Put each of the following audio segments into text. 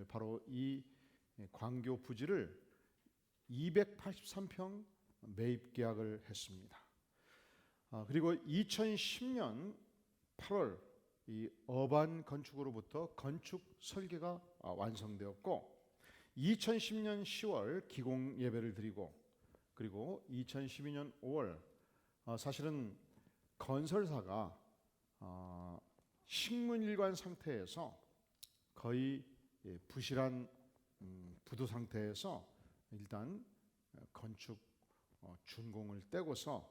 바로 이 광교 부지를 283평 매입 계약을 했습니다. 그리고 2010년 8월 이 어반 건축으로부터 건축 설계가 완성되었고 2010년 10월 기공 예배를 드리고 그리고 2012년 5월 사실은 건설사가 식문일관 상태에서 거의 부실한 부도 상태에서 일단 건축 준공을 떼고서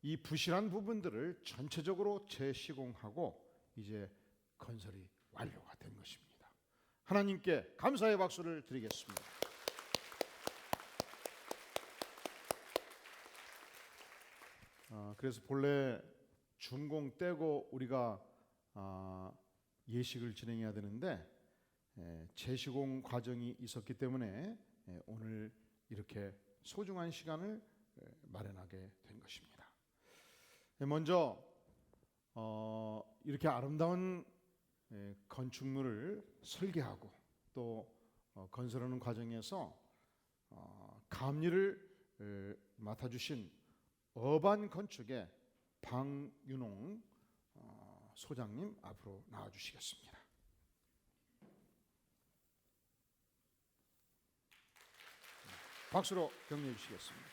이 부실한 부분들을 전체적으로 재시공하고 이제 건설이 완료가 된 것입니다. 하나님께 감사의 박수를 드리겠습니다. 그래서 본래 준공 떼고 우리가 예식을 진행해야 되는데 재시공 과정이 있었기 때문에 오늘 이렇게 소중한 시간을 마련하게 된 것입니다. 먼저 이렇게 아름다운 건축물을 설계하고 또 건설하는 과정에서 감리를 맡아주신 어반 건축의 방윤홍 소장님 앞으로 나와주시겠습니다. 박수로 격려해 주시겠습니다.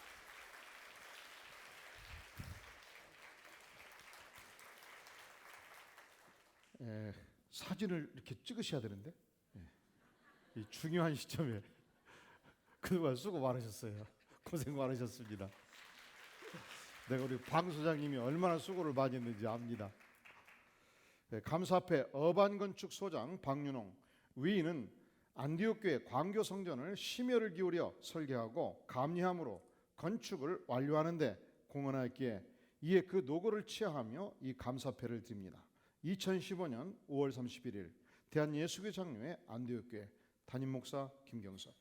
사진을 이렇게 찍으셔야 되는데 이 중요한 시점에 그동안 수고 많으셨어요. 고생 많으셨습니다. 내가 우리 방 소장님이 얼마나 수고를 많이 했는지 압니다. 감사패 어반건축 소장 방윤홍, 위인은 안디옥교회 광교 성전을 심혈을 기울여 설계하고 감리함으로 건축을 완료하는 데 공헌하였기에 이에 그 노고를 치하하며 이 감사패를 드립니다. 2015년 5월 31일 대한예수교 장로회 안디옥교회 담임 목사 김경섭.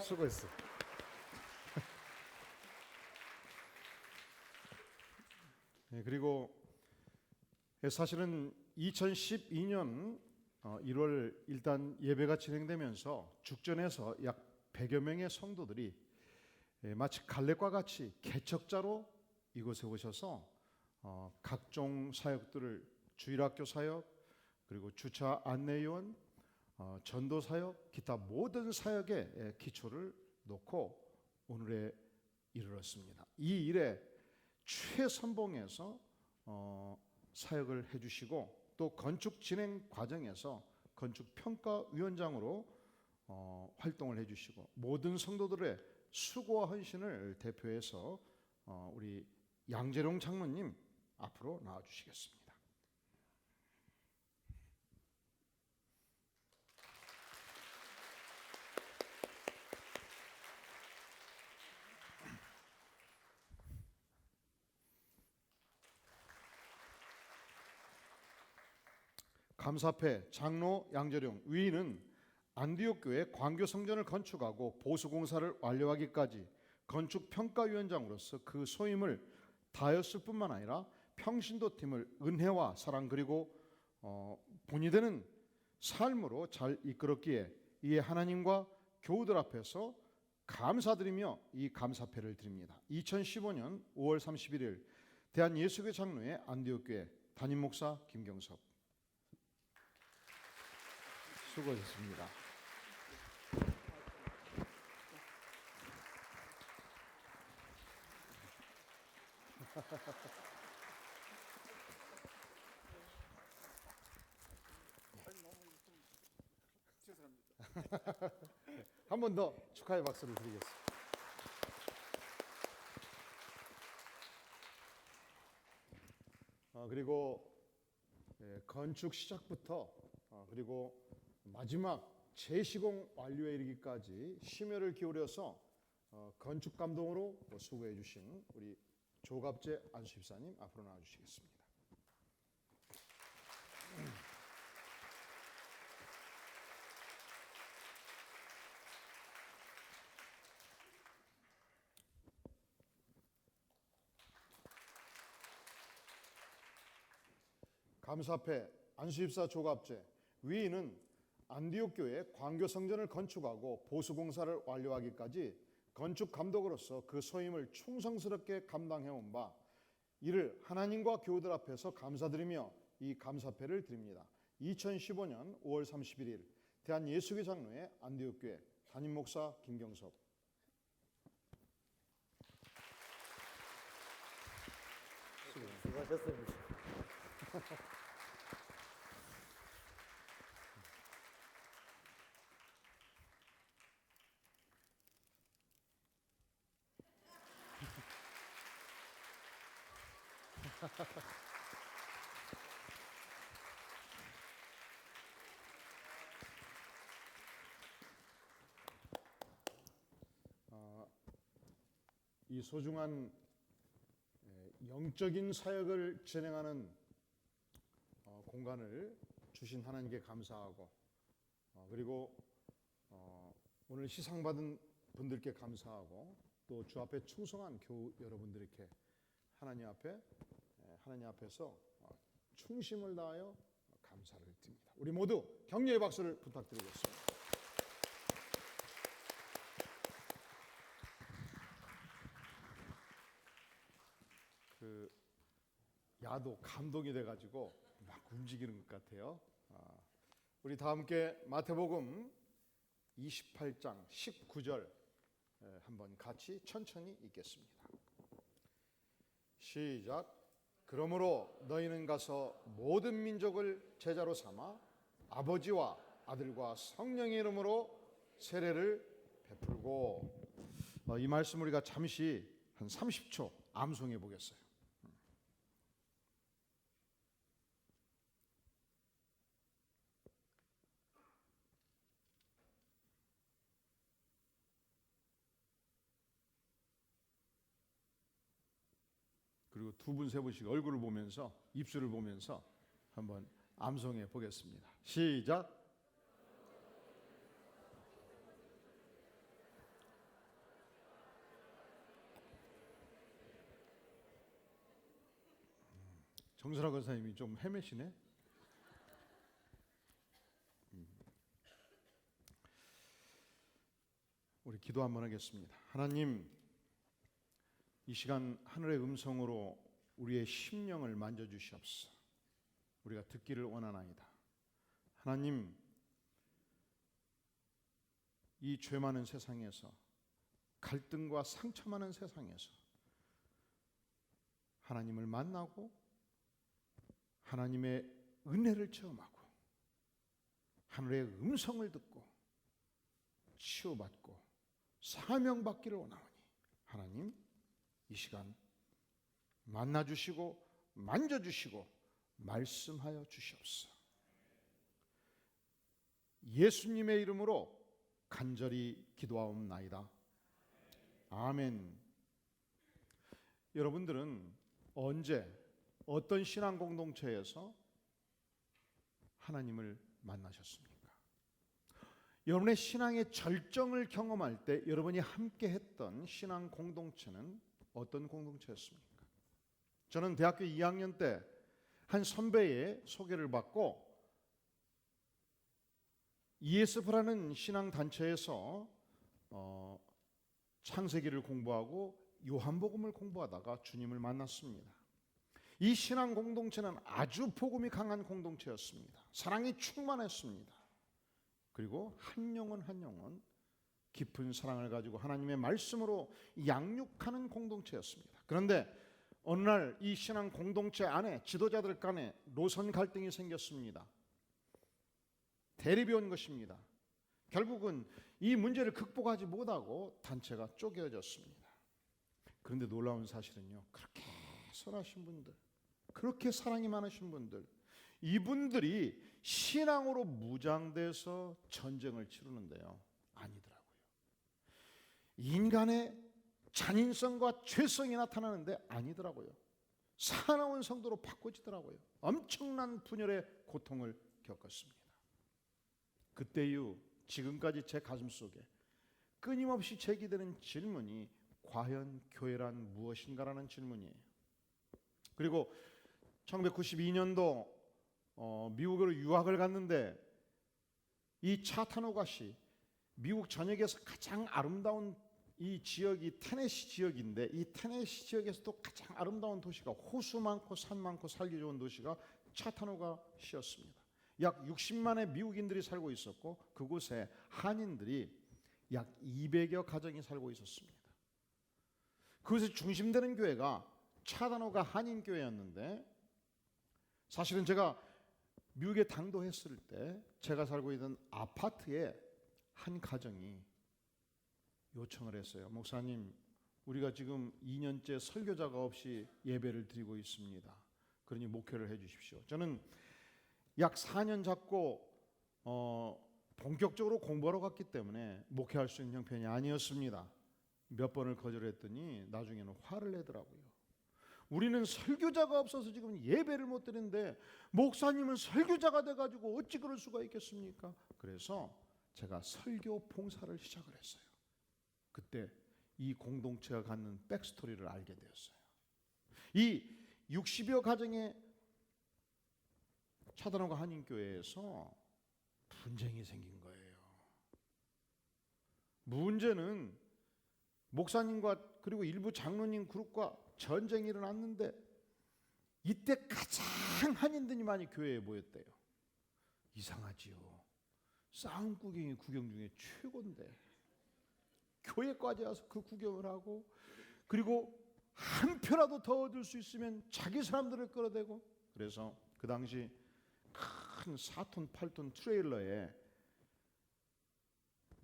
수고했어. 그리고 사실은 2012년 1월 일단 예배가 진행되면서 죽전에서 약 100여 명의 성도들이 마치 갈렙과 같이 개척자로 이곳에 오셔서 각종 사역들을 주일학교 사역 그리고 주차 안내요원 전도 사역 기타 모든 사역에 기초를 놓고 오늘에 이르렀습니다. 이 일에 최선봉에서 사역을 해주시고 또 건축 진행 과정에서 건축평가위원장으로 활동을 해주시고 모든 성도들의 수고와 헌신을 대표해서 우리 양재룡 장로님 앞으로 나와주시겠습니다. 감사패 장로 양재룡, 위인은 안디옥교회 광교 성전을 건축하고 보수공사를 완료하기까지 건축평가위원장으로서 그 소임을 다했을 뿐만 아니라 평신도팀을 은혜와 사랑 그리고 본이 되는 삶으로 잘 이끌었기에 이에 하나님과 교우들 앞에서 감사드리며 이 감사패를 드립니다. 2015년 5월 31일 대한예수교 장로회 안디옥교회 담임 목사 김경섭. 수고하셨습니다. 한 번 더 축하의 박수를 드리겠습니다. 그리고 건축 시작부터 그리고 마지막 재시공 완료에 이르기까지 심혈을 기울여서 건축 감독으로 수고해 주신 우리 조갑재 안수집사님 앞으로 나와주시겠습니다. 감사패, 안수입사 조갑제. 위인은 안디옥 교회 광교 성전을 건축하고 보수 공사를 완료하기까지 건축 감독으로서 그 소임을 충성스럽게 감당해온 바, 이를 하나님과 교우들 앞에서 감사드리며 이 감사패를 드립니다. 2015년 5월 31일 대한예수교 장로회 안디옥 교회 담임 목사 김경섭. 수고하셨습니다. 이 소중한 영적인 사역을 진행하는 공간을 주신 하나님께 감사하고, 그리고 오늘 시상받은 분들께 감사하고, 또 주 앞에 충성한 교우 여러분들께 하나님 앞에서 충심을 다하여 감사를 드립니다. 우리 모두 격려의 박수를 부탁드리겠습니다. 야도 감동이 돼가지고 막 움직이는 것 같아요. 우리 다 함께 마태복음 28장 19절 한번 같이 천천히 읽겠습니다. 시작. 그러므로 너희는 가서 모든 민족을 제자로 삼아 아버지와 아들과 성령의 이름으로 세례를 베풀고. 이 말씀 우리가 잠시 한 30초 암송해 보겠어요. 그리고 두 분 세 분씩 얼굴을 보면서, 입술을 보면서 한번 암송해 보겠습니다. 시작. 정선아 권사님이 좀 헤매시네. 우리 기도 한번 하겠습니다. 하나님, 이 시간 하늘의 음성으로 우리의 심령을 만져주시옵소서. 우리가 듣기를 원하나이다. 하나님, 이 죄 많은 세상에서, 갈등과 상처 많은 세상에서 하나님을 만나고 하나님의 은혜를 체험하고 하늘의 음성을 듣고 치유받고 사명받기를 원하오니, 하나님 이 시간 만나주시고 만져주시고 말씀하여 주시옵소서. 예수님의 이름으로 간절히 기도하옵나이다. 아멘. 여러분들은 언제 어떤 신앙 공동체에서 하나님을 만나셨습니까? 여러분의 신앙의 절정을 경험할 때 여러분이 함께 했던 신앙 공동체는 어떤 공동체였습니까? 저는 대학교 2학년 때 한 선배의 소개를 받고 ESF라는 신앙 단체에서 창세기를 공부하고 요한복음을 공부하다가 주님을 만났습니다. 이 신앙 공동체는 아주 복음이 강한 공동체였습니다. 사랑이 충만했습니다. 그리고 한 영혼 한 영혼 깊은 사랑을 가지고 하나님의 말씀으로 양육하는 공동체였습니다. 그런데 어느 날 이 신앙 공동체 안에 지도자들 간에 노선 갈등이 생겼습니다. 대립이 온 것입니다. 결국은 이 문제를 극복하지 못하고 단체가 쪼개졌습니다. 그런데 놀라운 사실은요, 그렇게 선하신 분들, 그렇게 사랑이 많으신 분들, 이분들이 신앙으로 무장돼서 전쟁을 치르는데요, 아니더라고요. 인간의 잔인성과 죄성이 나타나는데 아니더라고요. 사나운 성도로 바꿔지더라고요. 엄청난 분열의 고통을 겪었습니다. 그때 이후 지금까지 제 가슴 속에 끊임없이 제기되는 질문이 과연 교회란 무엇인가라는 질문이에요. 그리고 1992년도 미국으로 유학을 갔는데 이 차타노가 시 미국 전역에서 가장 아름다운 이 지역이 테네시 지역인데 이 테네시 지역에서도 가장 아름다운 도시가 호수 많고 산 많고 살기 좋은 도시가 차타노가 시였습니다. 약 60만의 미국인들이 살고 있었고 그곳에 한인들이 약 200여 가정이 살고 있었습니다. 그것의 중심되는 교회가 차타노가 한인교회였는데 사실은 제가 미국에 당도했을 때 제가 살고 있던 아파트에 한 가정이 요청을 했어요. 목사님, 우리가 지금 2년째 설교자가 없이 예배를 드리고 있습니다. 그러니 목회를 해 주십시오. 저는 약 4년 잡고 본격적으로 공부하러 갔기 때문에 목회할 수 있는 형편이 아니었습니다. 몇 번을 거절했더니 나중에는 화를 내더라고요. 우리는 설교자가 없어서 지금 예배를 못 드리는데 목사님은 설교자가 돼가지고 어찌 그럴 수가 있겠습니까? 그래서 제가 설교 봉사를 시작을 했어요. 그때 이 공동체가 갖는 백스토리를 알게 되었어요. 이 60여 가정의 차단호가 한인교회에서 분쟁이 생긴 거예요. 문제는 목사님과 그리고 일부 장로님 그룹과 전쟁이 일어났는데 이때 가장 한인들이 많이 교회에 모였대요. 이상하지요. 싸움 구경이 구경 중에 최고인데 교회까지 와서 그 구경을 하고 그리고 한 표라도 더 얻을 수 있으면 자기 사람들을 끌어대고 그래서 그 당시 큰 4톤 8톤 트레일러에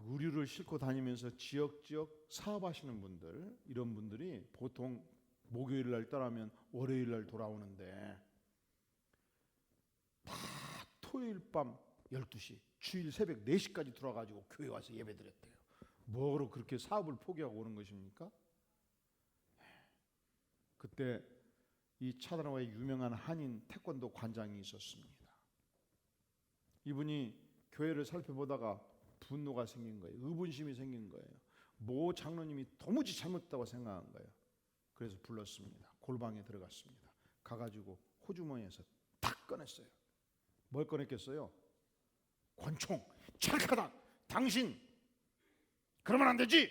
의류를 싣고 다니면서 지역 사업하시는 분들 이런 분들이 보통 목요일 날 떠나면 월요일 날 돌아오는데 다 토요일 밤 12시 주일 새벽 4시까지 들어와가지고 교회 와서 예배 드렸대요. 뭐로 그렇게 사업을 포기하고 오는 것입니까? 그때 이 차단호의 유명한 한인 태권도 관장이 있었습니다. 이분이 교회를 살펴보다가 분노가 생긴 거예요. 의분심이 생긴 거예요. 모 장로님이 도무지 잘못했다고 생각한 거예요. 그래서 불렀습니다. 골방에 들어갔습니다. 가가지고 호주머니에서 탁 꺼냈어요. 뭘 꺼냈겠어요? 권총, 찰카당, 당신 그러면 안 되지.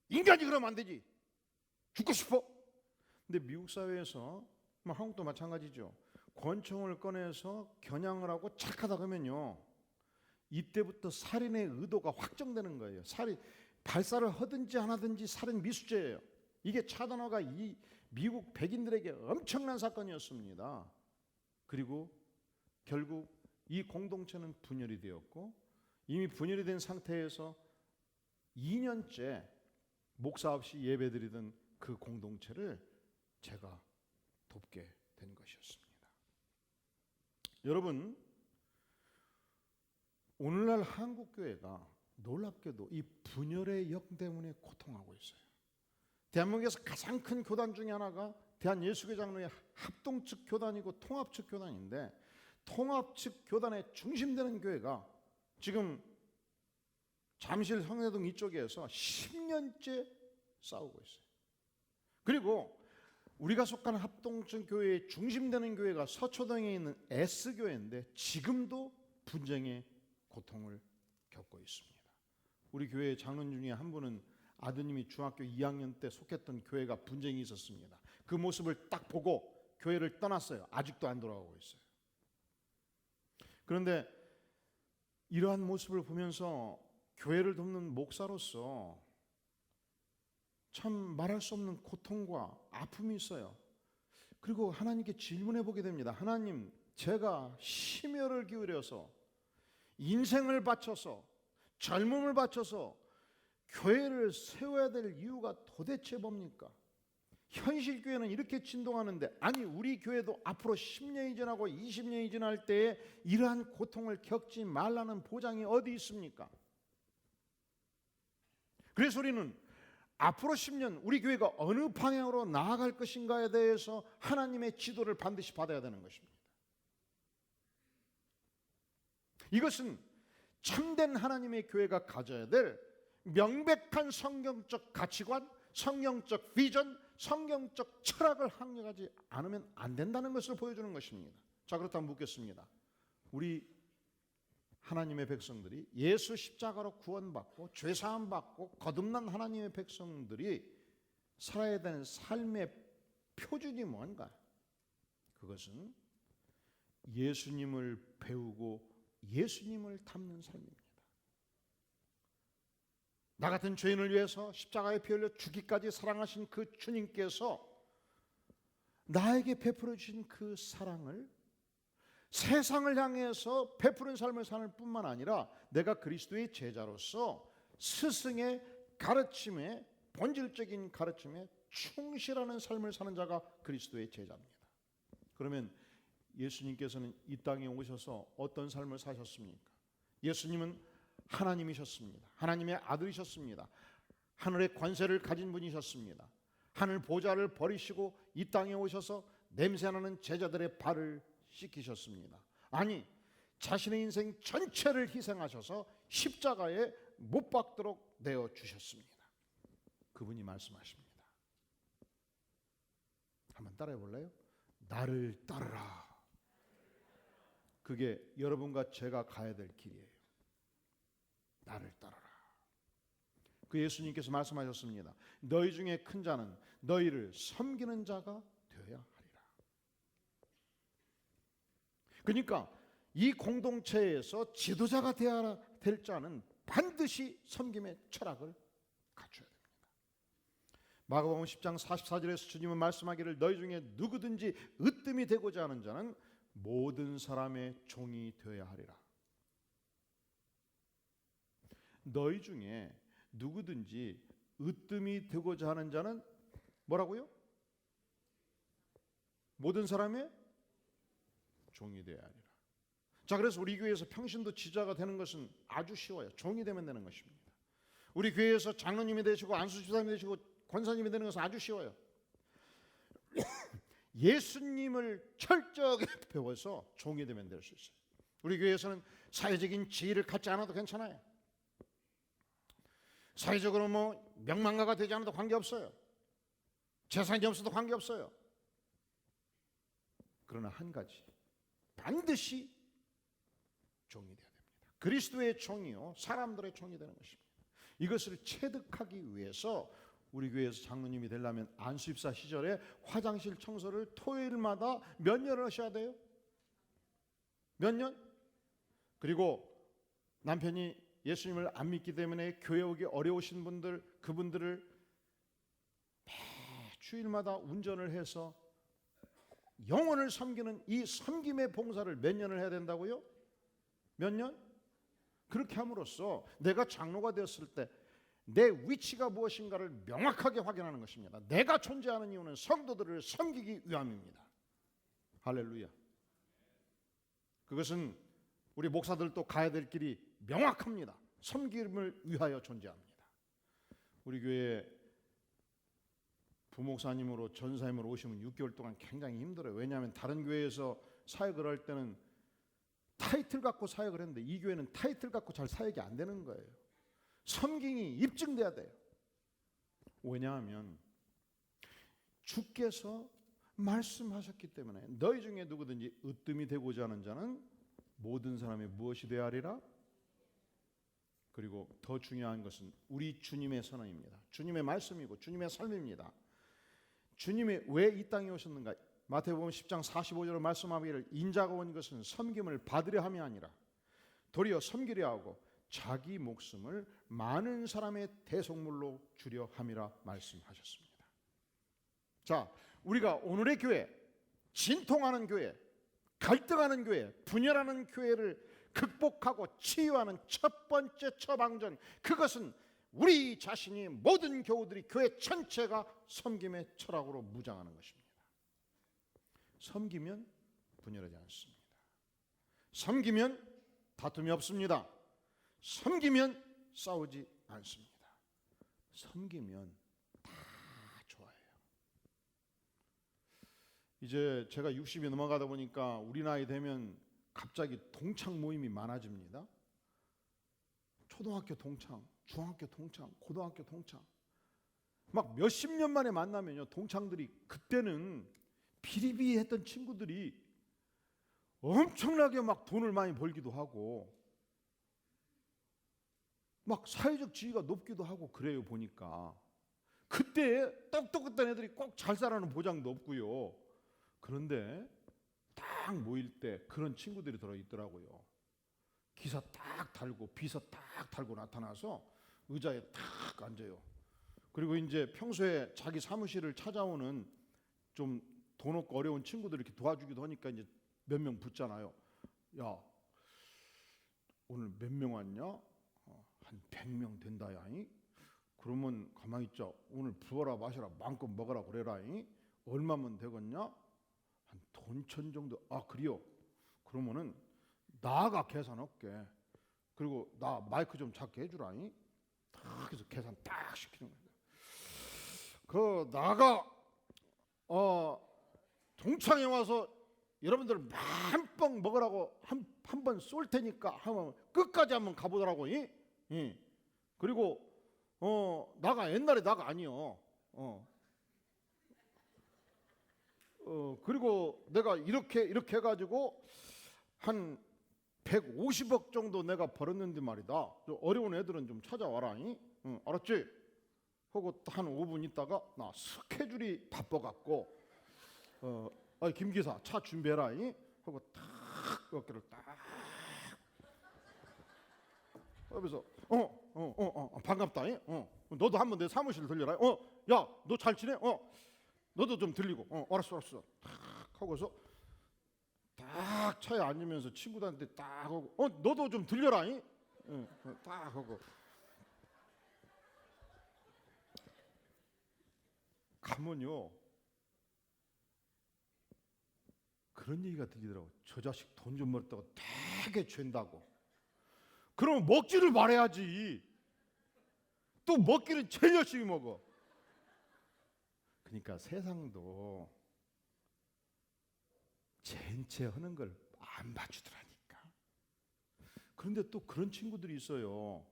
인간이 그러면 안 되지. 죽고 싶어. 근데 미국 사회에서 한국도 마찬가지죠. 권총을 꺼내서 겨냥을 하고 찰카당 하면요. 이때부터 살인의 의도가 확정되는 거예요. 발사를 하든지 안 하든지 살인 미수죄예요. 이게 차단호가 이 미국 백인들에게 엄청난 사건이었습니다. 그리고 결국 이 공동체는 분열이 되었고 이미 분열이 된 상태에서 2년째 목사 없이 예배드리던 그 공동체를 제가 돕게 된 것이었습니다. 여러분, 오늘날 한국교회가 놀랍게도 이 분열의 영 때문에 고통하고 있어요. 대한민국에서 가장 큰 교단 중에 하나가 대한예수교 장로의 합동 측 교단이고 통합 측 교단인데 통합 측 교단에 중심되는 교회가 지금 잠실 성내동 이쪽에서 10년째 싸우고 있어요. 그리고 우리가 속한 합동층 교회의 중심되는 교회가 서초동에 있는 S교회인데 지금도 분쟁의 고통을 겪고 있습니다. 우리 교회 장로님 중에 한 분은 아드님이 중학교 2학년 때 속했던 교회가 분쟁이 있었습니다. 그 모습을 딱 보고 교회를 떠났어요. 아직도 안 돌아오고 있어요. 그런데 이러한 모습을 보면서 교회를 돕는 목사로서 참 말할 수 없는 고통과 아픔이 있어요. 그리고 하나님께 질문해 보게 됩니다. 하나님, 제가 심혈을 기울여서 인생을 바쳐서 젊음을 바쳐서 교회를 세워야 될 이유가 도대체 뭡니까? 현실 교회는 이렇게 진동하는데 아니 우리 교회도 앞으로 10년이 지나고 20년이 지날 때에 이러한 고통을 겪지 말라는 보장이 어디 있습니까? 그래서 우리는 앞으로 10년 우리 교회가 어느 방향으로 나아갈 것인가에 대해서 하나님의 지도를 반드시 받아야 되는 것입니다. 이것은 참된 하나님의 교회가 가져야 될 명백한 성경적 가치관, 성경적 비전, 성경적 철학을 확립하지 않으면 안 된다는 것을 보여주는 것입니다. 자, 그렇다면 묻겠습니다. 우리 하나님의 백성들이 예수 십자가로 구원받고 죄사함 받고 거듭난 하나님의 백성들이 살아야 되는 삶의 표준이 뭔가? 그것은 예수님을 배우고 예수님을 닮는 삶입니다. 나 같은 죄인을 위해서 십자가에 피 흘려 죽기까지 사랑하신 그 주님께서 나에게 베풀어 주신 그 사랑을 세상을 향해서 베푸는 삶을 사는 뿐만 아니라 내가 그리스도의 제자로서 스승의 가르침에, 본질적인 가르침에 충실하는 삶을 사는 자가 그리스도의 제자입니다. 그러면 예수님께서는 이 땅에 오셔서 어떤 삶을 사셨습니까? 예수님은 하나님이셨습니다. 하나님의 아들이셨습니다. 하늘의 권세를 가진 분이셨습니다. 하늘 보좌를 버리시고 이 땅에 오셔서 냄새나는 제자들의 발을 씻기셨습니다. 아니, 자신의 인생 전체를 희생하셔서 십자가에 못 박도록 내어주셨습니다. 그분이 말씀하십니다. 한번 따라해 볼래요? 나를 따르라. 그게 여러분과 제가 가야 될 길이에요. 나를 따르라. 그 예수님께서 말씀하셨습니다. 너희 중에 큰 자는 너희를 섬기는 자가 되어야 하리라. 그러니까 이 공동체에서 지도자가 되어야 될 자는 반드시 섬김의 철학을 갖춰야 됩니다. 마가복음 10장 44절에서 주님은 말씀하기를 너희 중에 누구든지 으뜸이 되고자 하는 자는 모든 사람의 종이 되어야 하리라. 너희 중에 누구든지 으뜸이 되고자 하는 자는 뭐라고요? 모든 사람의 종이 되어야 하리라. 자, 그래서 우리 교회에서 평신도 지도자가 되는 것은 아주 쉬워요. 종이 되면 되는 것입니다. 우리 교회에서 장로님이 되시고 안수집사님이 되시고 권사님이 되는 것은 아주 쉬워요. 예수님을 철저하게 배워서 종이 되면 될 수 있어요. 우리 교회에서는 사회적인 지위를 갖지 않아도 괜찮아요. 사회적으로 뭐 명망가가 되지 않아도 관계없어요. 재산이 없어도 관계없어요. 그러나 한 가지, 반드시 종이 되어야 됩니다. 그리스도의 종이요, 사람들의 종이 되는 것입니다. 이것을 체득하기 위해서 우리 교회에서 장로님이 되려면 안수입사 시절에 화장실 청소를 토요일마다 몇 년을 하셔야 돼요? 몇 년? 그리고 남편이 예수님을 안 믿기 때문에 교회 오기 어려우신 분들, 그분들을 매 주일마다 운전을 해서 영혼을 섬기는 이 섬김의 봉사를 몇 년을 해야 된다고요? 몇 년? 그렇게 함으로써 내가 장로가 되었을 때 내 위치가 무엇인가를 명확하게 확인하는 것입니다. 내가 존재하는 이유는 성도들을 섬기기 위함입니다. 할렐루야. 그것은 우리 목사들도 가야 될 길이 명확합니다. 섬김을 위하여 존재합니다. 우리 교회 부목사님으로 전사님으로 오시면 6개월 동안 굉장히 힘들어요. 왜냐하면 다른 교회에서 사역을 할 때는 타이틀 갖고 사역을 했는데 이 교회는 타이틀 갖고 잘 사역이 안 되는 거예요. 섬김이 입증돼야 돼요. 왜냐하면 주께서 말씀하셨기 때문에 너희 중에 누구든지 으뜸이 되고자 하는 자는 모든 사람이 무엇이 되어야 하리라? 그리고 더 중요한 것은 우리 주님의 선언입니다. 주님의 말씀이고 주님의 삶입니다. 주님이 왜 이 땅에 오셨는가? 마태복음 10장 45절로 말씀하기를 인자가 온 것은 섬김을 받으려 함이 아니라 도리어 섬기려 하고 자기 목숨을 많은 사람의 대속물로 주려 함이라 말씀하셨습니다. 자, 우리가 오늘의 교회, 진통하는 교회, 갈등하는 교회, 분열하는 교회를 극복하고 치유하는 첫 번째 처방전, 그것은 우리 자신이 모든 교우들이 교회 전체가 섬김의 철학으로 무장하는 것입니다. 섬기면 분열하지 않습니다. 섬기면 다툼이 없습니다. 섬기면 싸우지 않습니다. 섬기면 다 좋아해요. 이제 제가 60이 넘어가다 보니까 우리 나이 되면 갑자기 동창 모임이 많아집니다. 초등학교 동창, 중학교 동창, 고등학교 동창, 막 몇십 년 만에 만나면요, 동창들이 그때는 비리비리했던 친구들이 엄청나게 막 돈을 많이 벌기도 하고 막 사회적 지위가 높기도 하고 그래요. 보니까 그때 똑똑했던 애들이 꼭 잘 살아는 보장도 없고요. 그런데 딱 모일 때 그런 친구들이 들어있더라고요. 기사 딱 달고 비서 딱 달고 나타나서 의자에 딱 앉아요. 그리고 이제 평소에 자기 사무실을 찾아오는 좀 돈 없고 어려운 친구들 이렇게 도와주기도 하니까 이제 몇 명 붙잖아요. 야, 오늘 몇 명 왔냐? 한 100명 된다야. 그러면 가만히 있자. 오늘 부어라 마셔라 마음껏 먹어라 그래라. 얼마면 되겠냐? 한 돈 1,000 정도. 아, 그래요? 그러면은 나가 계산할게. 그리고 나 마이크 좀 작게 해주라. 딱 해서 계산 딱 시키는 거야. 그 나가 동창회 와서 여러분들 만뻥 먹으라고 한 번 쏠 테니까 하면 끝까지 한번 가보더라고. 그리고 나가 옛날에 나가 아니요. 그리고 내가 이렇게 해가지고 한 150억 정도 내가 벌었는데 말이다. 어려운 애들은 좀 찾아와라. 알았지? 하고 한 5분 있다가 나 스케줄이 바빠갖고 김 기사 차 준비해라. 하고 탁 어깨를 딱 하면서 반갑다. 너도 한번 내 사무실 들려라. 야, 너 잘 지내? 너도 좀 들리고. 알았어. 탁 하고서 딱 차에 앉으면서 친구들한테 딱 하고 너도 좀 들려라. 딱 하고 가면요 그런 얘기가 들리더라고. 저 자식 돈 좀 벌었다고 되게 죄다고. 그러면 먹지를 말해야지. 또 먹기는 제일 열심히 먹어. 그러니까 세상도 젠체 하는 걸 안 봐주더라니까. 그런데 또 그런 친구들이 있어요.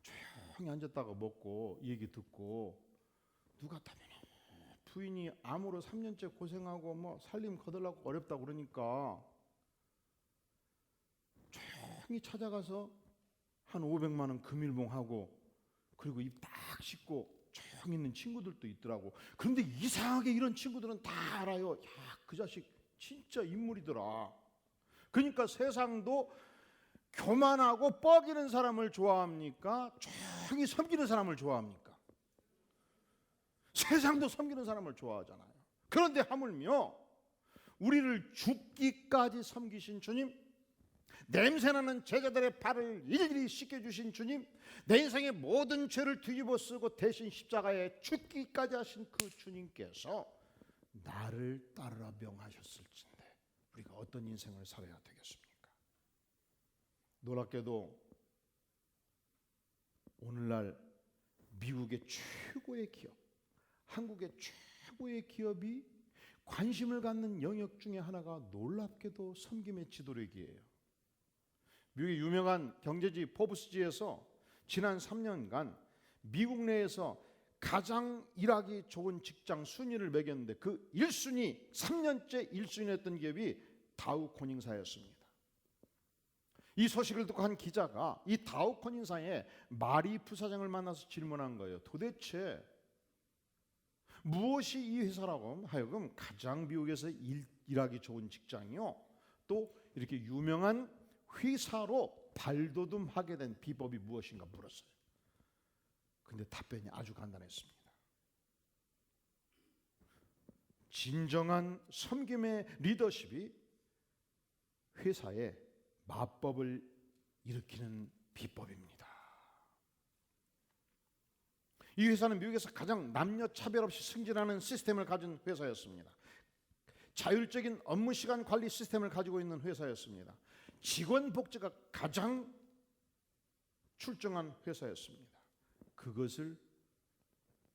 조용히 앉았다가 먹고 얘기 듣고 누가 타면 부인이 암으로 3년째 고생하고 뭐 살림 거들라고 어렵다고 그러니까 조용히 찾아가서 한 500만 원 금일봉하고 그리고 입 딱 씻고 조용히 있는 친구들도 있더라고. 그런데 이상하게 이런 친구들은 다 알아요. 야, 그 자식 진짜 인물이더라. 그러니까 세상도 교만하고 뻐기는 사람을 좋아합니까? 조용히 섬기는 사람을 좋아합니까? 세상도 섬기는 사람을 좋아하잖아요. 그런데 하물며 우리를 죽기까지 섬기신 주님, 냄새나는 제자들의 발을 일일이 씻겨주신 주님, 내 인생의 모든 죄를 뒤집어 쓰고 대신 십자가에 죽기까지 하신 그 주님께서 나를 따르라 명하셨을진데 우리가 어떤 인생을 살아야 되겠습니까? 놀랍게도 오늘날 미국의 최고의 기업, 한국의 최고의 기업이 관심을 갖는 영역 중에 하나가 놀랍게도 섬김의 지도력이에요. 미국의 유명한 경제지 포브스지에서 지난 3년간 미국 내에서 가장 일하기 좋은 직장 순위를 매겼는데 그 1순위, 3년째 1순위였던 기업이 다우코닝사였습니다. 이 소식을 듣고 한 기자가 이 다우코닝사의 마리 부사장을 만나서 질문한 거예요. 도대체 무엇이 이 회사라고 하여금 가장 미국에서 일하기 좋은 직장이요? 또 이렇게 유명한 회사로 발돋움하게 된 비법이 무엇인가 물었어요. 근데 답변이 아주 간단했습니다. 진정한 섬김의 리더십이 회사의 마법을 일으키는 비법입니다. 이 회사는 미국에서 가장 남녀 차별 없이 승진하는 시스템을 가진 회사였습니다. 자율적인 업무 시간 관리 시스템을 가지고 있는 회사였습니다. 직원 복지가 가장 출중한 회사였습니다. 그것을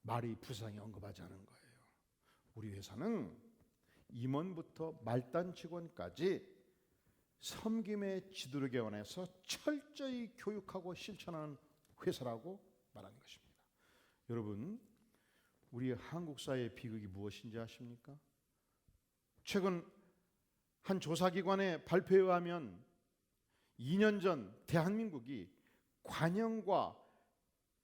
마리 부상이 언급하지 않은 거예요. 우리 회사는 임원부터 말단 직원까지 섬김의 지도력에 관해서 철저히 교육하고 실천하는 회사라고 말하는 것입니다. 여러분, 우리 한국 사회의 비극이 무엇인지 아십니까? 최근 한 조사기관의 발표에 의하면 2년 전 대한민국이 관용과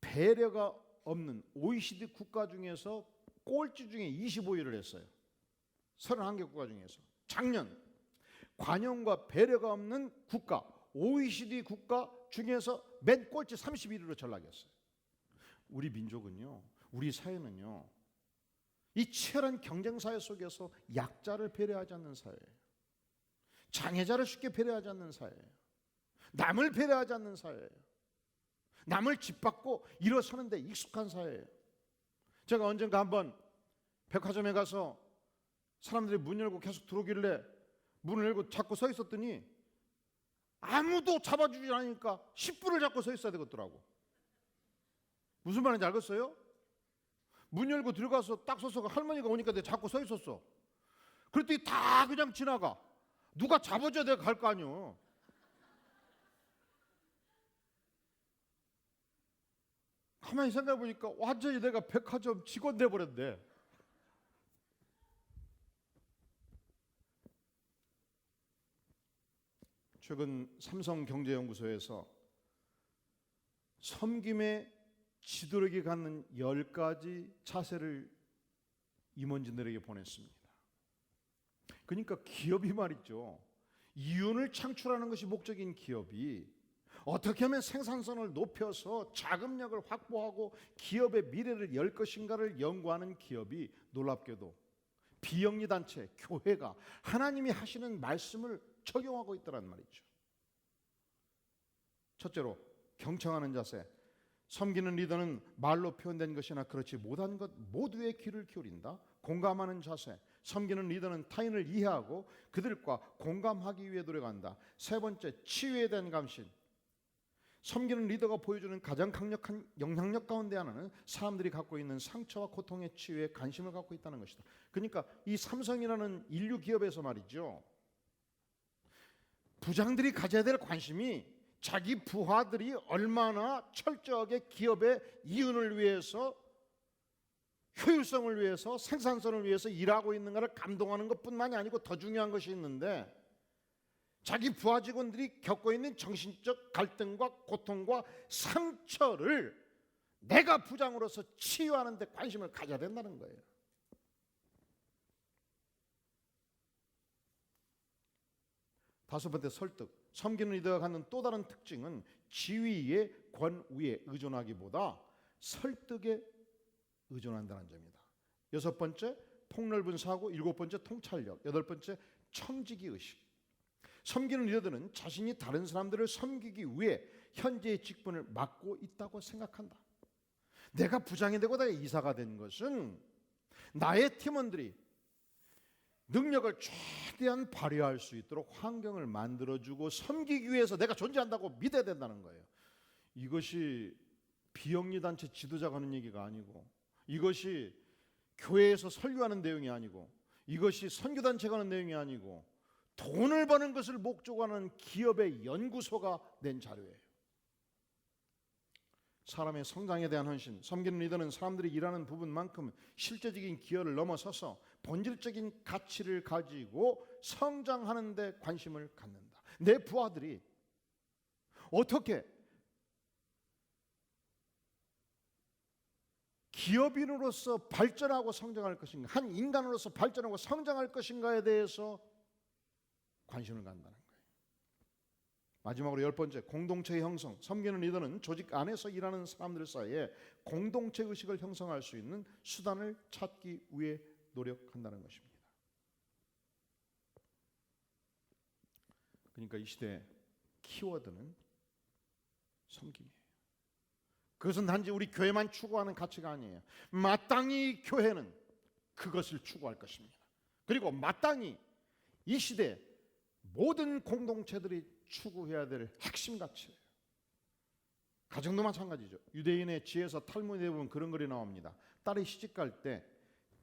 배려가 없는 OECD 국가 중에서 꼴찌 중에 25위를 했어요. 31개 국가 중에서. 작년 관용과 배려가 없는 국가, OECD 국가 중에서 맨 꼴찌 31위로 전락했어요. 우리 민족은요, 우리 사회는요, 이 치열한 경쟁사회 속에서 약자를 배려하지 않는 사회예요. 장애자를 쉽게 배려하지 않는 사회예요. 남을 배려하지 않는 사회예요. 남을 짓밟고 일어서는 데 익숙한 사회예요. 제가 언젠가 한번 백화점에 가서 사람들이 문 열고 계속 들어오길래 문을 열고 잡고 서 있었더니 아무도 잡아주지 않으니까 10분을 잡고 서 있어야 되겠더라고. 무슨 말인지 알겠어요? 문 열고 들어가서 딱 서서 할머니가 오니까 내가 잡고 서 있었어. 그랬더니 다 그냥 지나가. 누가 잡아줘야 내가 갈 거 아니오. 가만히 생각해 보니까 완전히 내가 백화점 직원 돼버렸네. 최근 삼성경제연구소에서 섬김의 지도력이 갖는 10가지 자세를 임원진들에게 보냈습니다. 그러니까 기업이 말이죠, 이윤을 창출하는 것이 목적인 기업이 어떻게 하면 생산성을 높여서 자금력을 확보하고 기업의 미래를 열 것인가를 연구하는 기업이 놀랍게도 비영리단체, 교회가 하나님이 하시는 말씀을 적용하고 있다는 말이죠. 첫째로 경청하는 자세. 섬기는 리더는 말로 표현된 것이나 그렇지 못한 것 모두에 귀를 기울인다. 공감하는 자세. 섬기는 리더는 타인을 이해하고 그들과 공감하기 위해 노력한다. 세 번째, 치유에 대한 감신. 섬기는 리더가 보여주는 가장 강력한 영향력 가운데 하나는 사람들이 갖고 있는 상처와 고통의 치유에 관심을 갖고 있다는 것이다. 그러니까 이 삼성이라는 인류 기업에서 말이죠, 부장들이 가져야 될 관심이 자기 부하들이 얼마나 철저하게 기업의 이윤을 위해서, 효율성을 위해서, 생산성을 위해서 일하고 있는가를 감동하는 것뿐만이 아니고 더 중요한 것이 있는데, 자기 부하 직원들이 겪고 있는 정신적 갈등과 고통과 상처를 내가 부장으로서 치유하는 데 관심을 가져야 된다는 거예요. 다섯 번째, 설득. 섬기는 리더가 갖는 또 다른 특징은 지위의 권위에 의존하기보다 설득에 의존한다는 점이다. 여섯 번째, 폭넓은 사고. 일곱 번째, 통찰력. 여덟 번째, 청지기 의식. 섬기는 리더들은 자신이 다른 사람들을 섬기기 위해 현재의 직분을 맡고 있다고 생각한다. 내가 부장이 되고 내가 이사가 된 것은 나의 팀원들이 능력을 최대한 발휘할 수 있도록 환경을 만들어주고 섬기기 위해서 내가 존재한다고 믿어야 된다는 거예요. 이것이 비영리단체 지도자가 하는 얘기가 아니고, 이것이 교회에서 설교하는 내용이 아니고, 이것이 선교단체가 하는 내용이 아니고, 돈을 버는 것을 목적으로 하는 기업의 연구소가 낸 자료예요. 사람의 성장에 대한 헌신. 섬기는 리더는 사람들이 일하는 부분만큼 실제적인 기여를 넘어서서 본질적인 가치를 가지고 성장하는 데 관심을 갖는다. 내 부하들이 어떻게 기업인으로서 발전하고 성장할 것인가, 한 인간으로서 발전하고 성장할 것인가에 대해서 관심을 갖는다는 거예요. 마지막으로 열 번째, 공동체의 형성. 섬기는 리더는 조직 안에서 일하는 사람들 사이에 공동체 의식을 형성할 수 있는 수단을 찾기 위해 노력한다는 것입니다. 그러니까 이 시대의 키워드는 섬김이에요. 그것은 단지 우리 교회만 추구하는 가치가 아니에요. 마땅히 교회는 그것을 추구할 것입니다. 그리고 마땅히 이 시대 모든 공동체들이 추구해야 될 핵심 가치예요. 가정도 마찬가지죠. 유대인의 지혜서 탈무드에 보면 그런 글이 나옵니다. 딸이 시집갈 때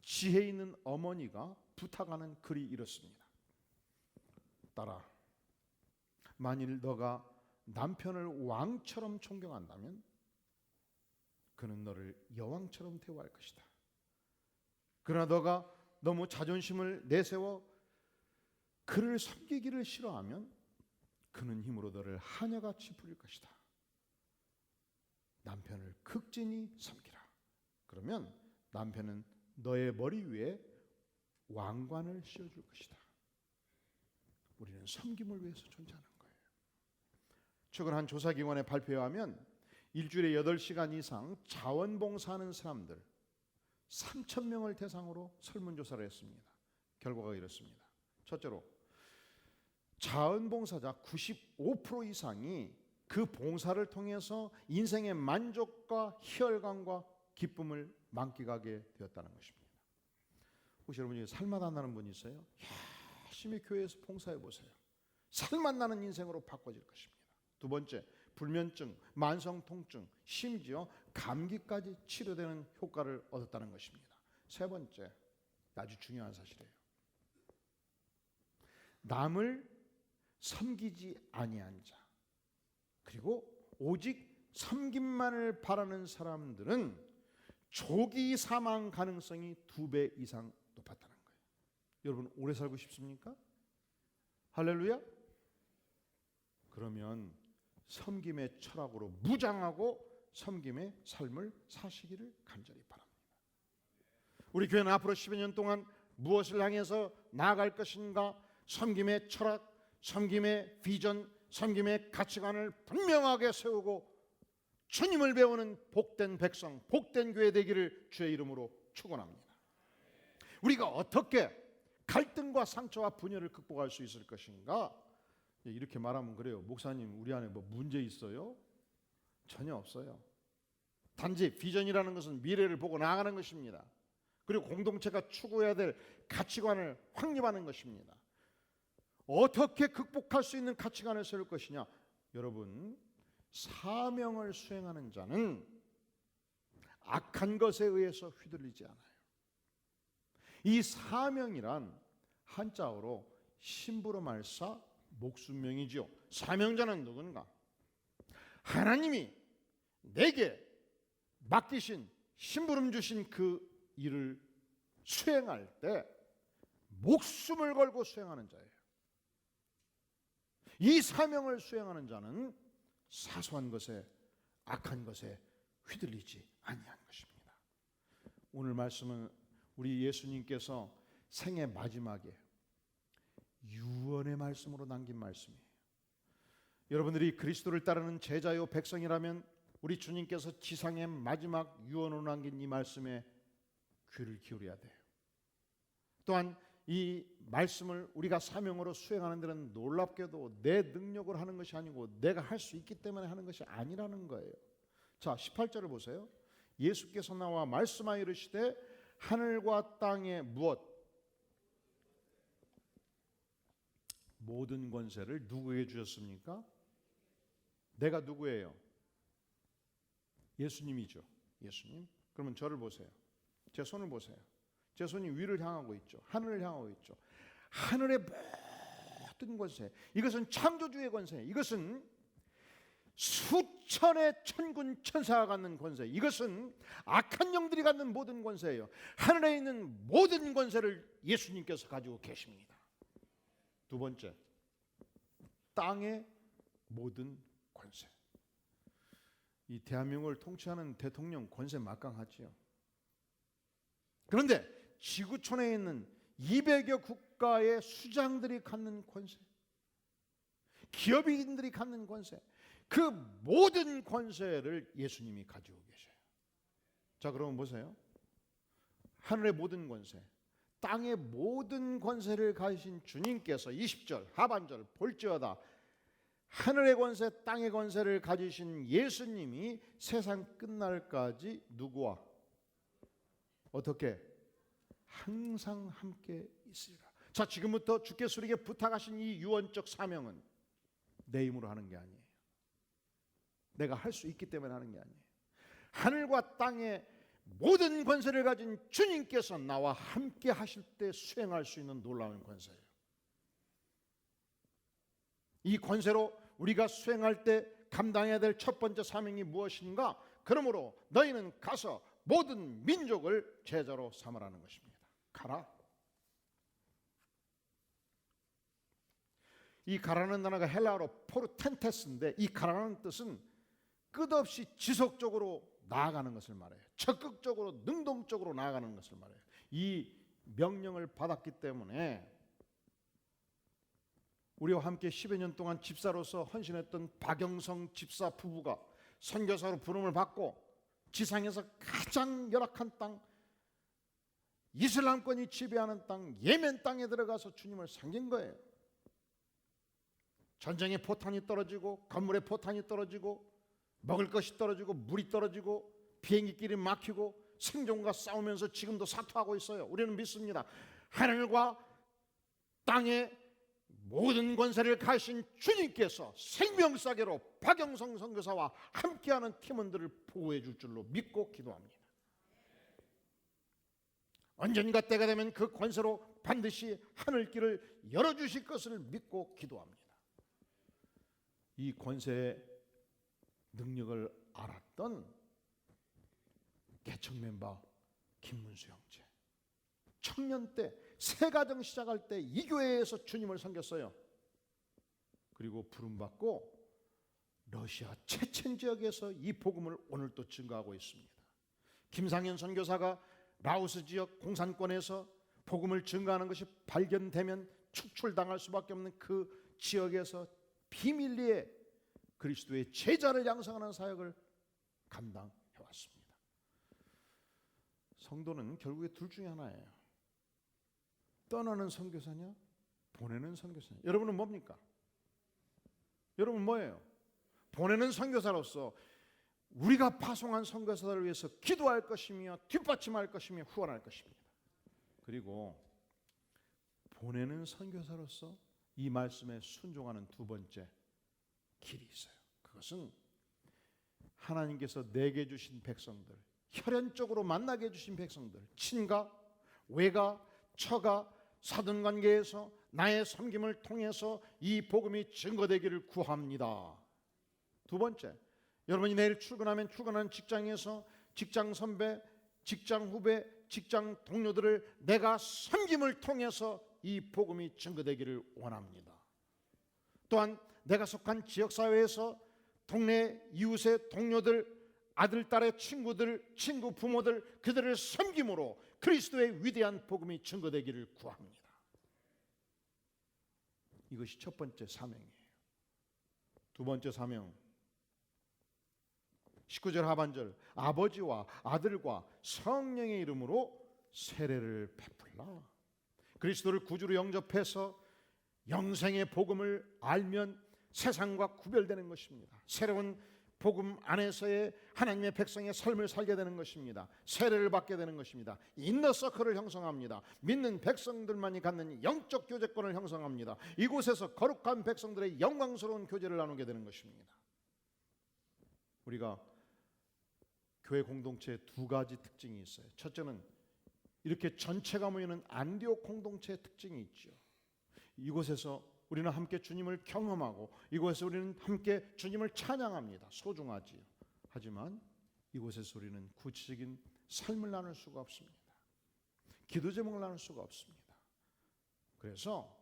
지혜 있는 어머니가 부탁하는 글이 이렇습니다. 딸아, 만일 너가 남편을 왕처럼 존경한다면 그는 너를 여왕처럼 대우할 것이다. 그러나 너가 너무 자존심을 내세워 그를 섬기기를 싫어하면 그는 힘으로 너를 하녀같이 부릴 것이다. 남편을 극진히 섬기라. 그러면 남편은 너의 머리 위에 왕관을 씌워줄 것이다. 우리는 섬김을 위해서 존재하는 거예요. 최근 한 조사기관의 발표에 하면 일주일에 8시간 이상 자원봉사하는 사람들 3,000명을 대상으로 설문조사를 했습니다. 결과가 이렇습니다. 첫째로 자원봉사자 95% 이상이 그 봉사를 통해서 인생의 만족과 희열감과 기쁨을 만끽하게 되었다는 것입니다. 혹시 여러분 중에 살맛 안 나는 분 있어요? 열심히 교회에서 봉사해 보세요. 살맛 나는 인생으로 바꿔질 것입니다. 두 번째, 불면증, 만성통증, 심지어 감기까지 치료되는 효과를 얻었다는 것입니다. 세 번째, 아주 중요한 사실이에요. 남을 섬기지 아니한 자, 그리고 오직 섬김만을 바라는 사람들은 조기 사망 가능성이 2배 이상 높았다는 거예요. 여러분 오래 살고 싶습니까? 할렐루야. 그러면 섬김의 철학으로 무장하고 섬김의 삶을 사시기를 간절히 바랍니다. 우리 교회는 앞으로 10여 년 동안 무엇을 향해서 나아갈 것인가? 섬김의 철학, 섬김의 비전, 섬김의 가치관을 분명하게 세우고 주님을 배우는 복된 백성, 복된 교회 되기를 주의 이름으로 축원합니다. 우리가 어떻게 갈등과 상처와 분열을 극복할 수 있을 것인가? 이렇게 말하면 그래요. 목사님, 우리 안에 뭐 문제 있어요? 전혀 없어요. 단지 비전이라는 것은 미래를 보고 나아가는 것입니다. 그리고 공동체가 추구해야 될 가치관을 확립하는 것입니다. 어떻게 극복할 수 있는 가치관을 세울 것이냐? 여러분, 사명을 수행하는 자는 악한 것에 의해서 휘둘리지 않아요. 이 사명이란 한자어로 심부름할사 목숨명이지요. 사명자는 누군가? 하나님이 내게 맡기신 심부름 주신 그 일을 수행할 때 목숨을 걸고 수행하는 자예요. 이 사명을 수행하는 자는 사소한 것에 악한 것에 휘둘리지 아니한 것입니다. 오늘 말씀은 우리 예수님께서 생애 마지막에 유언의 말씀으로 남긴 말씀이에요. 여러분들이 그리스도를 따르는 제자요 백성이라면 우리 주님께서 지상의 마지막 유언으로 남긴 이 말씀에 귀를 기울여야 돼요. 또한 이 말씀을 우리가 사명으로 수행하는 데는 놀랍게도 내 능력으로 하는 것이 아니고 내가 할 수 있기 때문에 하는 것이 아니라는 거예요. 자, 18절을 보세요. 예수께서 나와 말씀하여 이르시되 하늘과 땅의 무엇? 모든 권세를 누구에게 주셨습니까? 내가 누구예요? 예수님이죠. 예수님. 그러면 저를 보세요. 제 손을 보세요. 제 손이 위를 향하고 있죠. 하늘을 향하고 있죠. 하늘의 모든 권세, 이것은 창조주의 권세, 이것은 수천의 천군 천사가 갖는 권세, 이것은 악한 영들이 갖는 모든 권세예요. 하늘에 있는 모든 권세를 예수님께서 가지고 계십니다. 두 번째, 땅의 모든 권세. 이 대한민국을 통치하는 대통령 권세 막강하지요. 그런데 지구촌에 있는 200여 국가의 수장들이 갖는 권세, 기업인들이 갖는 권세, 그 모든 권세를 예수님이 가지고 계셔요. 자, 그러면 보세요. 하늘의 모든 권세, 땅의 모든 권세를 가지신 주님께서 20절 하반절 볼지어다 하늘의 권세, 땅의 권세를 가지신 예수님이 세상 끝날까지 누구와 어떻게? 항상 함께 있으리라. 자, 지금부터 주께서 우리에게 부탁하신 이 유언적 사명은 내 힘으로 하는 게 아니에요. 내가 할 수 있기 때문에 하는 게 아니에요. 하늘과 땅의 모든 권세를 가진 주님께서 나와 함께 하실 때 수행할 수 있는 놀라운 권세예요. 이 권세로 우리가 수행할 때 감당해야 될 첫 번째 사명이 무엇인가? 그러므로 너희는 가서 모든 민족을 제자로 삼으라는 것입니다. 가라. 이 가라는 단어가 헬라어로 포르텐테스인데, 이 가라는 뜻은 끝없이 지속적으로 나아가는 것을 말해요. 적극적으로 능동적으로 나아가는 것을 말해요. 이 명령을 받았기 때문에 우리와 함께 10여 년 동안 집사로서 헌신했던 박영성 집사 부부가 선교사로 부름을 받고 지상에서 가장 열악한 땅, 이슬람권이 지배하는 땅, 예멘 땅에 들어가서 주님을 섬긴 거예요. 전쟁에 포탄이 떨어지고 건물에 포탄이 떨어지고 먹을 것이 떨어지고 물이 떨어지고 비행기길이 막히고 생존과 싸우면서 지금도 사투하고 있어요. 우리는 믿습니다. 하늘과 땅의 모든 권세를 가신 주님께서 생명사계로 박영성 선교사와 함께하는 팀원들을 보호해 줄 줄로 믿고 기도합니다. 언젠가 때가 되면 그 권세로 반드시 하늘길을 열어주실 것을 믿고 기도합니다. 이 권세의 능력을 알았던 개척 멤버 김문수 형제, 청년 때 새 가정 시작할 때 이 교회에서 주님을 섬겼어요. 그리고 부름받고 러시아 체첸 지역에서 이 복음을 오늘 또 증거하고 있습니다. 김상현 선교사가 라오스 지역 공산권에서 복음을 증거하는 것이 발견되면 축출당할 수밖에 없는 그 지역에서 비밀리에 그리스도의 제자를 양성하는 사역을 감당해 왔습니다. 성도는 결국에 둘 중에 하나예요. 떠나는 선교사냐, 보내는 선교사냐. 여러분은 뭡니까? 여러분 뭐예요? 보내는 선교사로서 우리가 파송한 선교사들을 위해서 기도할 것이며 뒷받침할 것이며 후원할 것입니다. 그리고 보내는 선교사로서 이 말씀에 순종하는 두 번째 길이 있어요. 그것은 하나님께서 내게 주신 백성들, 혈연적으로 만나게 해주신 백성들, 친가, 외가, 처가, 사돈관계에서 나의 섬김을 통해서 이 복음이 증거되기를 구합니다. 두 번째, 여러분이 내일 출근하면 출근하는 직장에서 직장 선배, 직장 후배, 직장 동료들을 내가 섬김을 통해서 이 복음이 증거되기를 원합니다. 또한 내가 속한 지역사회에서 동네 이웃의 동료들, 아들, 딸의 친구들, 친구, 부모들, 그들을 섬김으로 그리스도의 위대한 복음이 증거되기를 구합니다. 이것이 첫 번째 사명이에요. 두 번째 사명, 19절 하반절, 아버지와 아들과 성령의 이름으로 세례를 베풀라. 그리스도를 구주로 영접해서 영생의 복음을 알면 세상과 구별되는 것입니다. 새로운 복음 안에서의 하나님의 백성의 삶을 살게 되는 것입니다. 세례를 받게 되는 것입니다. 인너서클을 형성합니다. 믿는 백성들만이 갖는 영적 교제권을 형성합니다. 이곳에서 거룩한 백성들의 영광스러운 교제를 나누게 되는 것입니다. 우리가 교회 공동체에 두 가지 특징이 있어요. 첫째는 이렇게 전체가 모이는 안디옥 공동체의 특징이 있죠. 이곳에서 우리는 함께 주님을 경험하고 이곳에서 우리는 함께 주님을 찬양합니다. 소중하지요. 하지만 이곳에서 우리는 구체적인 삶을 나눌 수가 없습니다. 기도 제목을 나눌 수가 없습니다. 그래서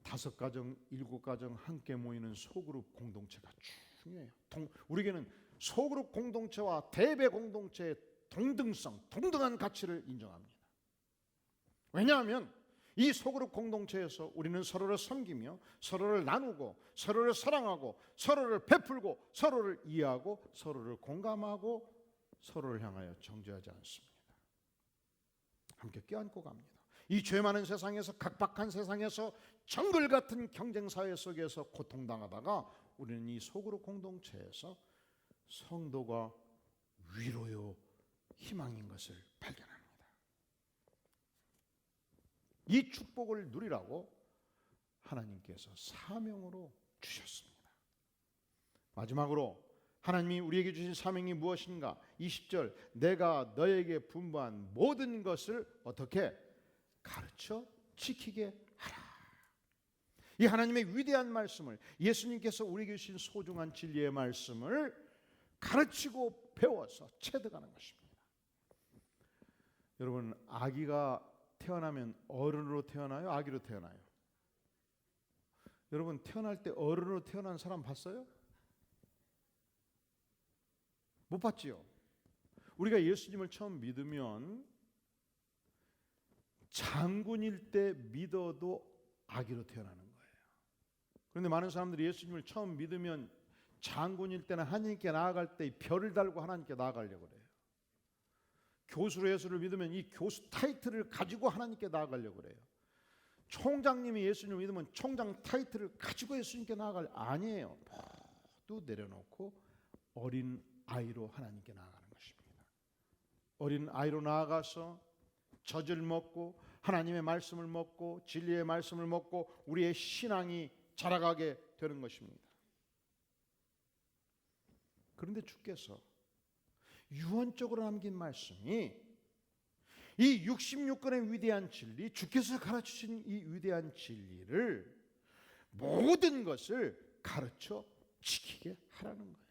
5가정, 7가정 함께 모이는 소그룹 공동체가 중요해요. 우리에게는 소그룹 공동체와 대배 공동체의 동등성, 동등한 가치를 인정합니다. 왜냐하면 이 소그룹 공동체에서 우리는 서로를 섬기며 서로를 나누고 서로를 사랑하고 서로를 베풀고 서로를 이해하고 서로를 공감하고 서로를 향하여 정죄하지 않습니다. 함께 껴안고 갑니다. 이 죄 많은 세상에서, 각박한 세상에서, 정글 같은 경쟁 사회 속에서 고통당하다가 우리는 이 소그룹 공동체에서 성도가 위로요 희망인 것을 발견합니다. 이 축복을 누리라고 하나님께서 사명으로 주셨습니다. 마지막으로 하나님이 우리에게 주신 사명이 무엇인가? 20절, 내가 너에게 분부한 모든 것을 어떻게 가르쳐 지키게 하라. 이 하나님의 위대한 말씀을, 예수님께서 우리에게 주신 소중한 진리의 말씀을 가르치고 배워서 체득하는 것입니다. 여러분, 아기가 태어나면 어른으로 태어나요? 아기로 태어나요? 여러분 태어날 때 어른으로 태어난 사람 봤어요? 못 봤지요. 우리가 예수님을 처음 믿으면 장군일 때 믿어도 아기로 태어나는 거예요. 그런데 많은 사람들이 예수님을 처음 믿으면 장군일 때는 하나님께 나아갈 때 별을 달고 하나님께 나아가려고 그래요. 교수로 예수를 믿으면 이 교수 타이틀을 가지고 하나님께 나아가려고 그래요. 총장님이 예수님을 믿으면 총장 타이틀을 가지고 예수님께 나아갈 아니에요. 모두 내려놓고 어린 아이로 하나님께 나아가는 것입니다. 어린 아이로 나아가서 젖을 먹고 하나님의 말씀을 먹고 진리의 말씀을 먹고 우리의 신앙이 자라가게 되는 것입니다. 그런데 주께서 유언적으로 남긴 말씀이 이 66권의 위대한 진리, 주께서 가르치신 이 위대한 진리를 모든 것을 가르쳐 지키게 하라는 거예요.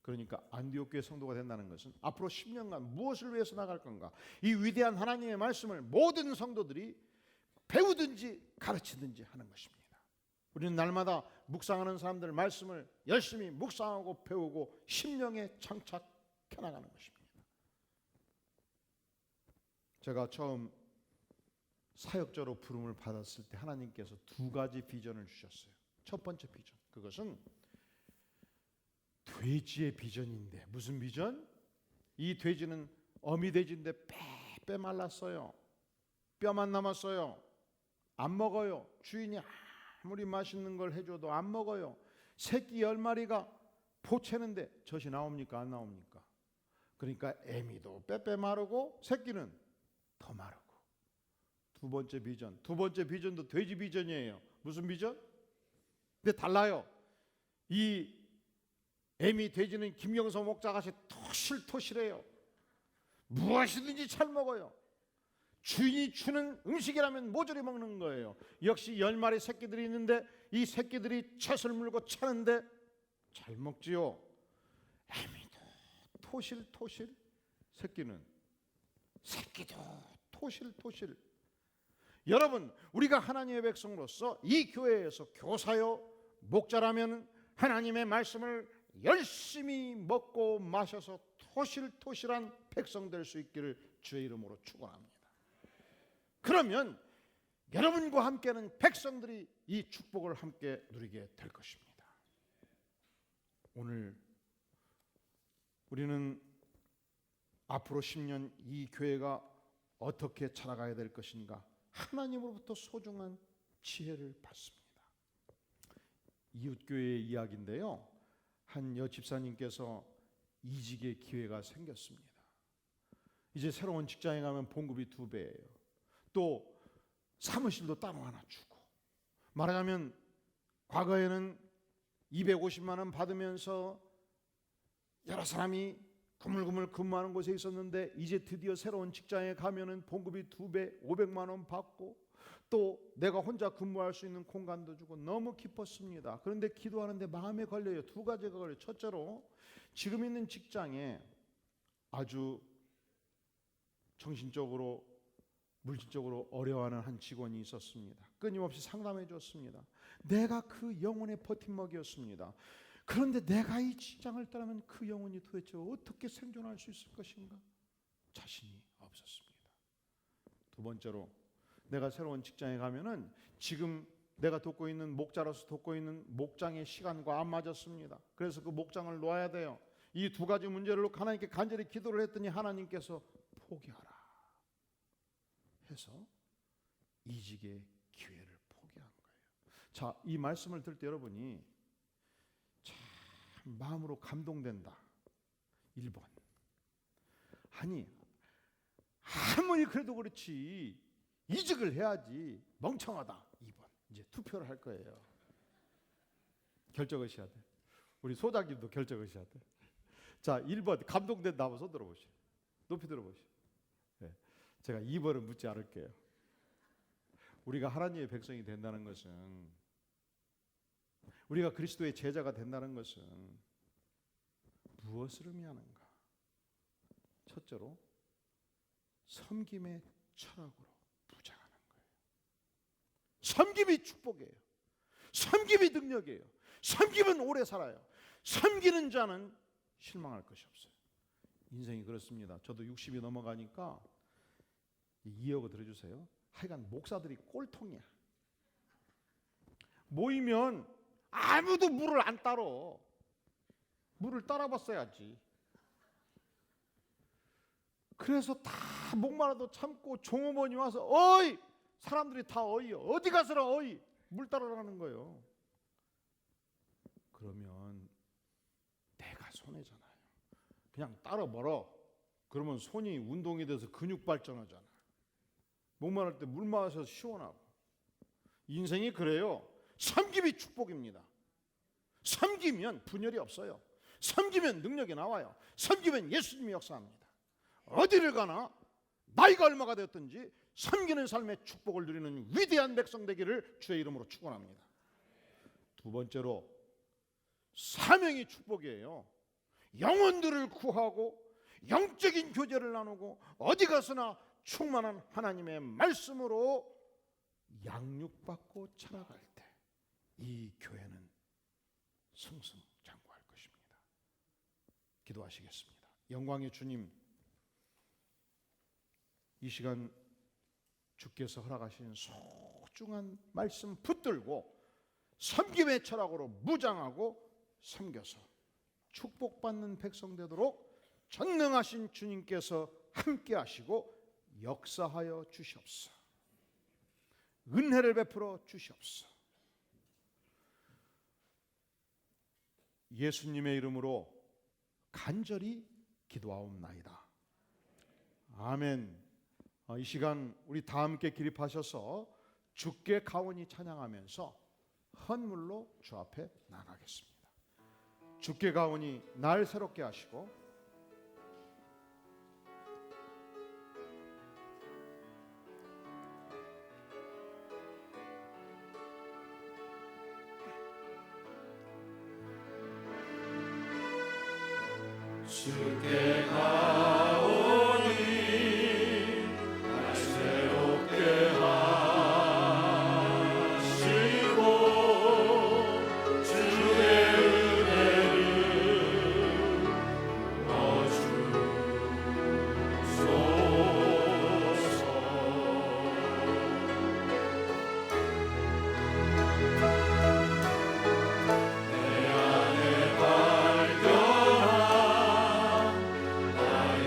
그러니까 안디옥 교회 성도가 된다는 것은 앞으로 10년간 무엇을 위해서 나갈 건가? 이 위대한 하나님의 말씀을 모든 성도들이 배우든지 가르치든지 하는 것입니다. 우리는 날마다 묵상하는 사람들 말씀을 열심히 묵상하고 배우고 심령에 장착해 나가는 것입니다. 제가 처음 사역자로 부름을 받았을 때 하나님께서 두 가지 비전을 주셨어요. 첫 번째 비전, 그것은 돼지의 비전인데, 무슨 비전? 이 돼지는 어미 돼지인데 빼 말랐어요. 뼈만 남았어요. 안 먹어요. 주인이 아무리 맛있는 걸 해줘도 안 먹어요. 새끼 10마리가 포채는데 젖이 나옵니까? 안 나옵니까? 그러니까 애미도 빼 마르고 새끼는 더 마르고. 두 번째 비전, 두 번째 비전도 돼지 비전이에요. 무슨 비전? 근데 달라요. 이 애미 돼지는 김경서 목자같이 토실토실해요. 무엇이든지 잘 먹어요. 주인이 주는 음식이라면 모조리 먹는 거예요. 역시 10마리 새끼들이 있는데 이 새끼들이 젖을 물고 차는데 잘 먹지요. 애미도 토실토실, 새끼도 토실토실. 여러분, 우리가 하나님의 백성으로서 이 교회에서 교사요 목자라면 하나님의 말씀을 열심히 먹고 마셔서 토실토실한 백성 될 수 있기를 주의 이름으로 축원합니다. 그러면 여러분과 함께하는 백성들이 이 축복을 함께 누리게 될 것입니다. 오늘 우리는 앞으로 10년 이 교회가 어떻게 자라가야 될 것인가, 하나님으로부터 소중한 지혜를 받습니다. 이웃교회의 이야기인데요, 한 여집사님께서 이직의 기회가 생겼습니다. 이제 새로운 직장에 가면 봉급이 2배예요. 또 사무실도 따로 하나 주고, 말하자면 과거에는 250만 원 받으면서 여러 사람이 그물그물 근무하는 곳에 있었는데 이제 드디어 새로운 직장에 가면은 봉급이 2배 500만 원 받고 또 내가 혼자 근무할 수 있는 공간도 주고 너무 기뻤습니다. 그런데 기도하는데 마음에 걸려요. 두 가지가 걸려요. 첫째로 지금 있는 직장에 아주 정신적으로 물질적으로 어려워하는 한 직원이 있었습니다. 끊임없이 상담해 줬습니다. 내가 그 영혼의 버팀목이었습니다. 그런데 내가 이 직장을 떠나면 그 영혼이 도대체 어떻게 생존할 수 있을 것인가? 자신이 없었습니다. 두 번째로 내가 새로운 직장에 가면은 지금 내가 돕고 있는 목자로서 돕고 있는 목장의 시간과 안 맞았습니다. 그래서 그 목장을 놓아야 돼요. 이 두 가지 문제를 놓고 하나님께 간절히 기도를 했더니 하나님께서 포기하라 해서 이직의 기회를 포기한 거예요. 자, 이 말씀을 들을 때 여러분이 참 마음으로 감동된다. 1번. 아니, 아무리 그래도 그렇지 이직을 해야지, 멍청하다. 2번. 이제 투표를 할 거예요. 결정하셔야 돼. 우리 소장님도 결정하셔야 돼. 자, 1번 감동된다 하면 손 들어보시오. 높이 들어보시오. 네. 제가 2번은 묻지 않을게요. 우리가 하나님의 백성이 된다는 것은, 우리가 그리스도의 제자가 된다는 것은 무엇을 의미하는가? 첫째로 섬김의 철학으로 부장하는 거예요. 섬김이 축복이에요. 섬김이 능력이에요. 섬김은 오래 살아요. 섬기는 자는 실망할 것이 없어요. 인생이 그렇습니다. 저도 60이 넘어가니까 이해하고 들어주세요. 하여간 목사들이 꼴통이야. 모이면 아무도 물을 안 따러. 물을 따라봤어야지. 그래서 다 목마라도 참고 종업원이 와서 어이! 사람들이 다 어이요. 어디 가서라 어이! 물 따라라는 거예요. 그러면 내가 손해잖아요. 그냥 따라버려. 그러면 손이 운동이 돼서 근육 발전하잖아. 목마를 때 물 마셔서 시원하고. 인생이 그래요. 섬김이 축복입니다. 섬기면 분열이 없어요. 섬기면 능력이 나와요. 섬기면 예수님이 역사합니다. 어디를 가나 나이가 얼마가 되었든지 섬기는 삶의 축복을 누리는 위대한 백성 되기를 주의 이름으로 축원합니다. 두 번째로 사명이 축복이에요. 영혼들을 구하고 영적인 교제를 나누고 어디 가서나 충만한 하나님의 말씀으로 양육받고 자라갈 때 이 교회는 승승장구할 것입니다. 기도하시겠습니다. 영광의 주님, 이 시간 주께서 허락하신 소중한 말씀 붙들고 섬김의 철학으로 무장하고 섬겨서 축복받는 백성 되도록 전능하신 주님께서 함께 하시고 역사하여 주시옵소서. 은혜를 베풀어 주시옵소서. 예수님의 이름으로 간절히 기도하옵나이다. 아멘. 이 시간 우리 다 함께 기립하셔서 주께 가온히 찬양하면서 헌물로 주 앞에 나가겠습니다. 주께 가온히 날 새롭게 하시고 주께 가오니 날 새롭게 하시고 주의 은혜를 부어주소서. 내 안에 발견한 나의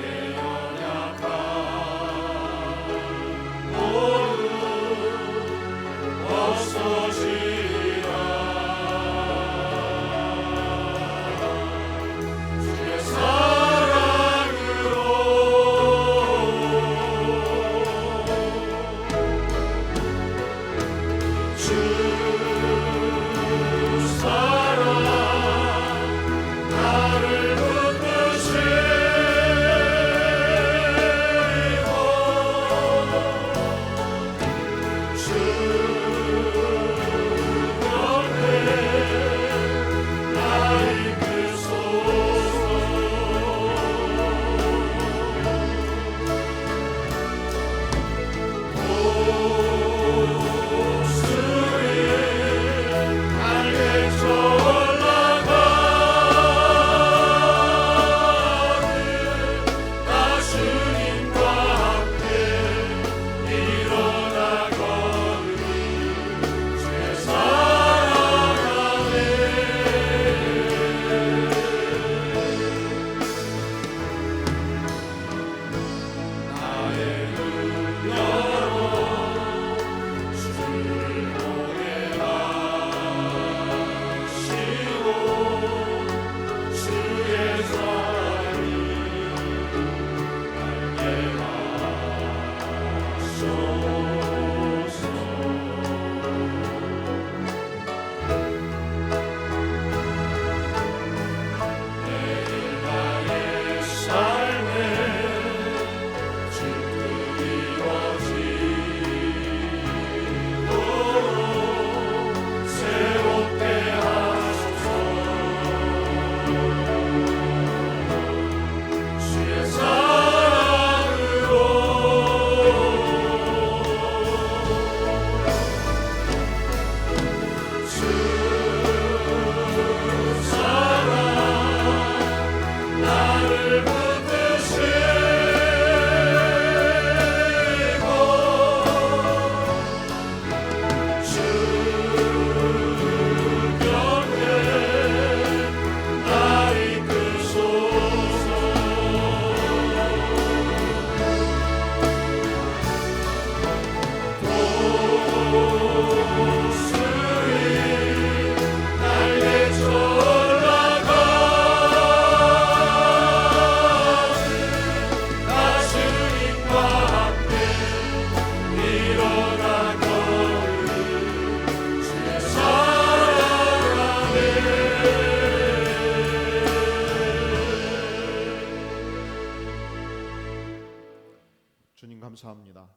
감사합니다.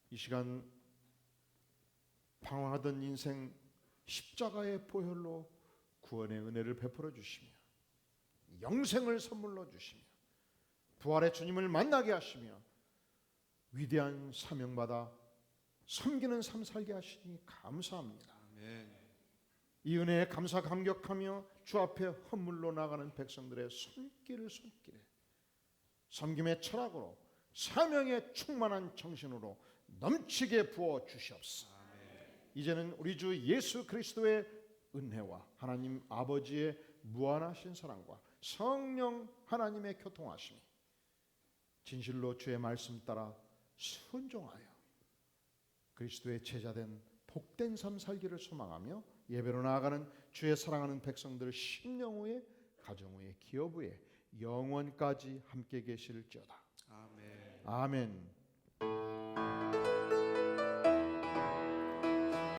이 시간 방황하던 인생 십자가의 보혈로 구원의 은혜를 베풀어 주시며 영생을 선물로 주시며 부활의 주님을 만나게 하시며 위대한 사명받아 섬기는 삶 살게 하시니 감사합니다. 이 은혜에 감사 감격하며 주 앞에 헌물로 나가는 백성들의 손길에 섬김의 철학으로 사명에 충만한 정신으로 넘치게 부어 주시옵소서. 이제는 우리 주 예수 그리스도의 은혜와 하나님 아버지의 무한하신 사랑과 성령 하나님의 교통하심이 진실로 주의 말씀 따라 순종하여 그리스도의 제자된 복된 삶 살기를 소망하며 예배로 나아가는 주의 사랑하는 백성들 심령 후에 가정 후에 기업 후에 영원까지 함께 계실지어다. 아멘.